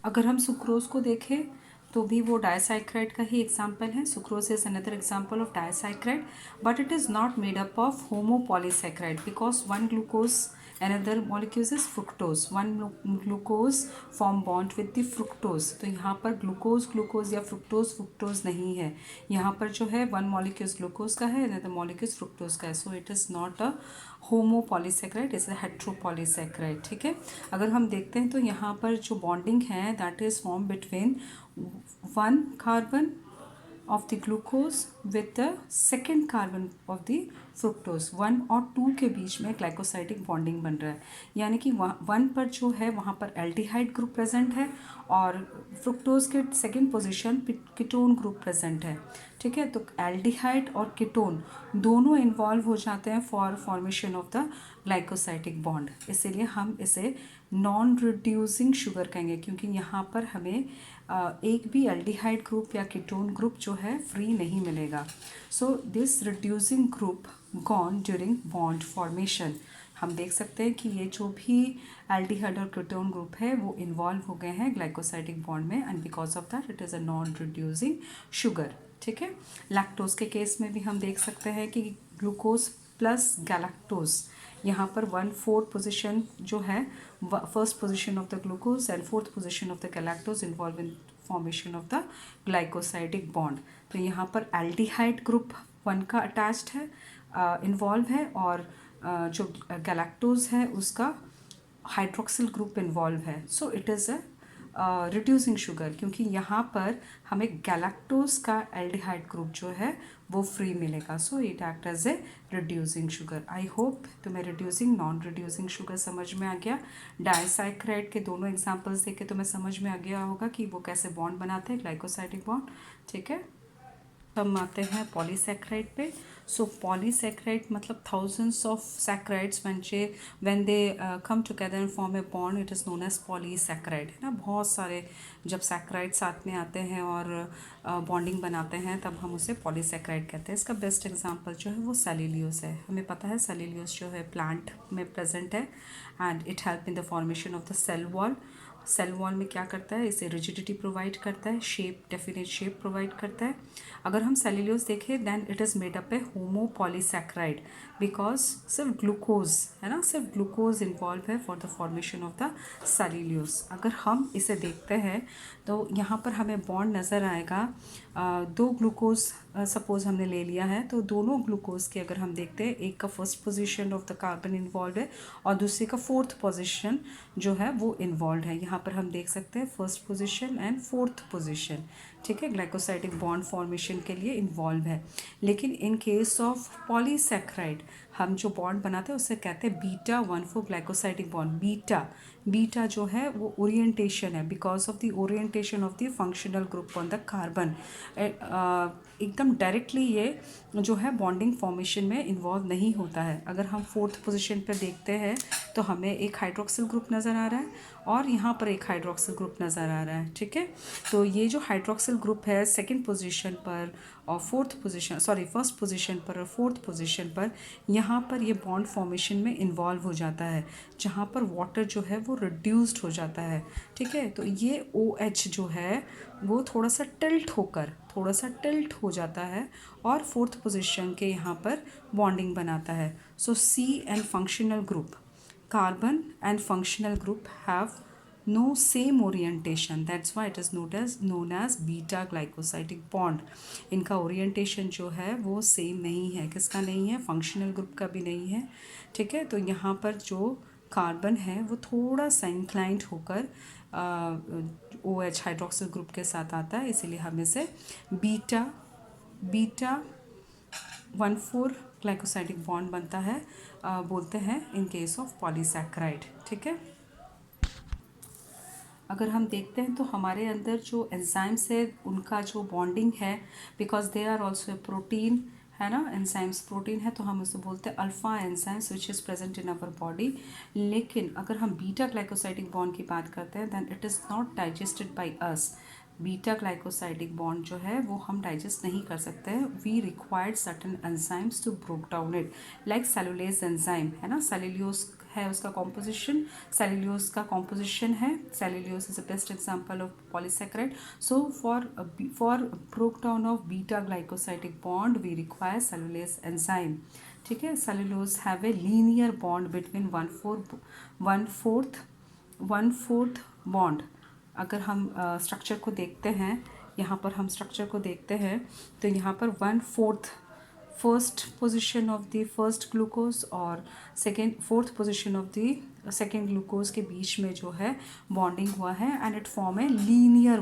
अगर हम सुक्रोज को देखें तो भी वो डायसाइक्राइड का ही एग्जाम्पल है. Sucrose is another example of disaccharide, but it is not made up of homopolysaccharide because one glucose another molecules is fructose. One glucose form bond with the fructose. तो यहाँ पर ग्लूकोज या fructose नहीं है. यहाँ पर जो है वन मॉलिक्यूल ग्लूकोज का है, another molecule फ्रुक्टोज का है. So it is not a homopolysaccharide, is a heteropolysaccharide. ठीक है. अगर हम देखते हैं तो यहाँ पर जो बॉन्डिंग है that is form between one carbon of the glucose with the second carbon of the fructose. 1 और 2 के बीच में ग्लाइकोसाइडिक बॉन्डिंग बन रहा है. यानी कि 1 पर जो है वहाँ पर एल्डिहाइड ग्रुप प्रेजेंट है और फ्रुक्टोज के second position ketone group present है. ठीक है. तो एल्डिहाइड और कीटोन दोनों इन्वॉल्व हो जाते हैं for formation of the glycosidic bond. इसीलिए हम इसे नॉन रिड्यूसिंग शुगर कहेंगे, क्योंकि यहाँ पर हमें एक भी एल्डिहाइड ग्रुप या कीटोन ग्रुप जो है फ्री नहीं मिलेगा. So this reducing group gone during bond formation. हम देख सकते हैं कि ये जो भी एल्डिहाइड और कीटोन ग्रुप है वो इन्वॉल्व हो गए हैं ग्लाइकोसाइडिक बॉन्ड में, and because of that it is a non reducing sugar. ठीक है. लैक्टोज के केस में भी हम देख सकते हैं कि ग्लूकोज प्लस गैलेक्टोज, यहाँ पर 1/4 पोजिशन जो है, first position of the glucose and fourth position of the galactose involve in formation of the glycosidic bond. तो यहाँ पर एल्डिहाइड ग्रुप 1 का अटैच्ड है, इन्वॉल्व है, और जो गैलेक्टोज है उसका हाइड्रोक्सिल ग्रुप इन्वॉल्व है. So it is a reducing sugar, क्योंकि यहाँ पर हमें गैलेक्टोज का एल्डिहाइड ग्रुप जो है वो फ्री मिलेगा. So it act as a reducing sugar. I hope तुम्हें रिड्यूसिंग नॉन रिड्यूसिंग शुगर समझ में आ गया. डायसाइक्राइड के दोनों एग्जांपल्स देखे तुम्हें समझ में आ गया होगा कि वो कैसे बॉन्ड बनाते हैं, ग्लाइकोसाइडिक बॉन्ड. ठीक है. हम आते हैं पॉलीसैक्राइड पे. सो पॉलीसैक्राइड मतलब thousands of saccharides when they come together and form a bond, it is known as polysaccharide. है ना. बहुत सारे जब सैक्राइड साथ में आते हैं और बॉन्डिंग बनाते हैं तब हम उसे पॉलीसैक्राइड कहते हैं. इसका बेस्ट एग्जांपल जो है वो सेल्यूलोज है. हमें पता है सेल्यूलोज जो है प्लांट में प्रेजेंट है and it help in the formation of the cell wall. Cell wall में क्या करता है, इसे रिजिडिटी प्रोवाइड करता है, शेप, डेफिनेट शेप प्रोवाइड करता है. अगर हम सेल्यूलोज देखें then it is made up a homopolysaccharide because सिर्फ ग्लूकोज है ना, सिर्फ ग्लूकोज इन्वॉल्व है for the formation of the cellulose. अगर हम इसे देखते हैं तो यहाँ पर हमें बॉन्ड नज़र आएगा. दो ग्लूकोज सपोज हमने ले लिया है, तो दोनों ग्लूकोज के अगर हम देखते हैं, एक का first position of the carbon involve है और दूसरे का फोर्थ पोजीशन जो है वो इन्वॉल्व है. यहाँ पर हम देख सकते हैं first position and fourth position. ठीक है. ग्लाइकोसाइडिक बॉन्ड फॉर्मेशन के लिए इन्वॉल्व है. लेकिन इन केस ऑफ पॉलीसैक्राइड हम जो बॉन्ड बनाते हैं उसे कहते हैं बीटा 1,4 ग्लाइकोसाइडिक बॉन्ड. बीटा जो है वो ओरिएंटेशन है because of the orientation of the functional group on the carbon. एकदम डायरेक्टली ये जो है बॉन्डिंग फॉर्मेशन में इन्वॉल्व नहीं होता है. अगर हम फोर्थ पोजीशन पर देखते हैं तो हमें एक हाइड्रोक्सिल ग्रुप नज़र आ रहा है और यहाँ पर एक हाइड्रोक्सिल ग्रुप नज़र आ रहा है. ठीक है. तो ये जो हाइड्रोक्सिल ग्रुप है सेकंड पोजीशन पर और फर्स्ट पोजीशन पर और फोर्थ पोजीशन पर, यहाँ पर ये बॉन्ड फॉर्मेशन में इन्वॉल्व हो जाता है जहाँ पर वाटर जो है वो रिड्यूस्ड हो जाता है. ठीक है. तो ये OH जो है वो थोड़ा सा टिल्ट हो जाता है और फोर्थ पोजीशन के यहाँ पर बॉन्डिंग बनाता है. सो C and functional group, carbon and functional group have no same orientation. That's why it is known as beta glycosidic bond. इनका ओरिएंटेशन जो है वो सेम नहीं है. किसका नहीं है? फंक्शनल ग्रुप का भी नहीं है. ठीक है. तो यहाँ पर जो कार्बन है वो थोड़ा सा इंक्लाइंड होकर OH हाइड्रोक्सिल ग्रुप के साथ आता है, इसीलिए हम इसे बीटा 1,4 ग्लाइकोसाइडिक बॉन्ड बनता है बोलते हैं इन केस ऑफ पॉलीसैक्राइड. ठीक है. अगर हम देखते हैं तो हमारे अंदर जो एंजाइम्स है उनका जो बॉन्डिंग है, because they are also a protein है ना, एंजाइम्स प्रोटीन है, तो हम उसे बोलते हैं alpha enzymes which is present in our body. लेकिन अगर हम बीटा ग्लाइकोसाइडिक बॉन्ड की बात करते हैं then it is not digested by us. Beta glycosidic bond जो है वो हम डाइजेस्ट नहीं कर सकते हैं. We required certain enzymes to broke down it, like cellulase enzyme है ना, सेल्यूलोज है उसका कॉम्पोजिशन, सेल्यूलोज का कॉम्पोजिशन है, cellulose is a best example of polysaccharide. So for breakdown of beta glycosidic bond we require cellulose enzyme. ठीक है, cellulose have a linear bond between one fourth bond. अगर हम structure को देखते हैं, यहाँ पर हम स्ट्रक्चर को देखते हैं तो यहाँ पर first position of the first glucose और fourth position of the second glucose के बीच में जो है बॉन्डिंग हुआ है and it form a linear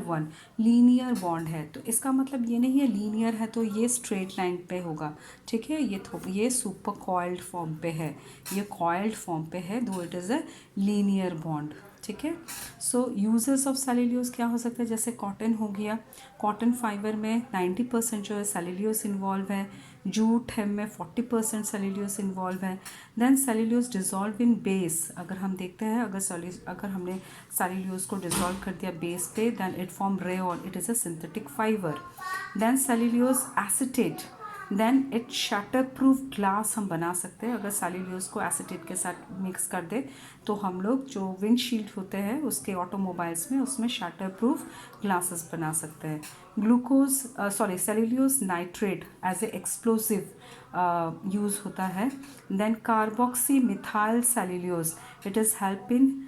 bond है. तो इसका मतलब ये नहीं है लीनियर है तो ये स्ट्रेट लाइन पे होगा. ठीक है, ये सुपर कॉइल्ड फॉर्म पे है, ये कॉइल्ड फॉर्म पे है दो it is a linear bond. ठीक है, सो यूजेस ऑफ सेल्यूलोज क्या हो सकता है, जैसे कॉटन हो गया, कॉटन फाइबर में 90% जो है सेल्यूलोज इन्वॉल्व है, जूट हेम में 40% सेल्यूलोज इन्वॉल्व है. Then cellulose dissolve in base. अगर हम देखते हैं अगर हमने सेल्यूलोज को डिजॉल्व कर दिया बेस पे then it form rayon, it is a synthetic fibre. Then cellulose acetate, then it shatter proof glass हम बना सकते हैं. अगर सेल्यूलोज को एसिटेट के साथ मिक्स कर दे तो हम लोग जो विंडशील्ड होते हैं उसके ऑटोमोबाइल्स में उसमें शटर प्रूफ ग्लासेस बना सकते हैं. Cellulose nitrate as a explosive use होता है. Then carboxy methyl cellulose, it is help in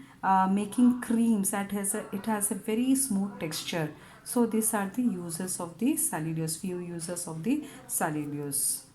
making creams that it has a very smooth texture. So these are the uses of the cellulose, few uses of the cellulose.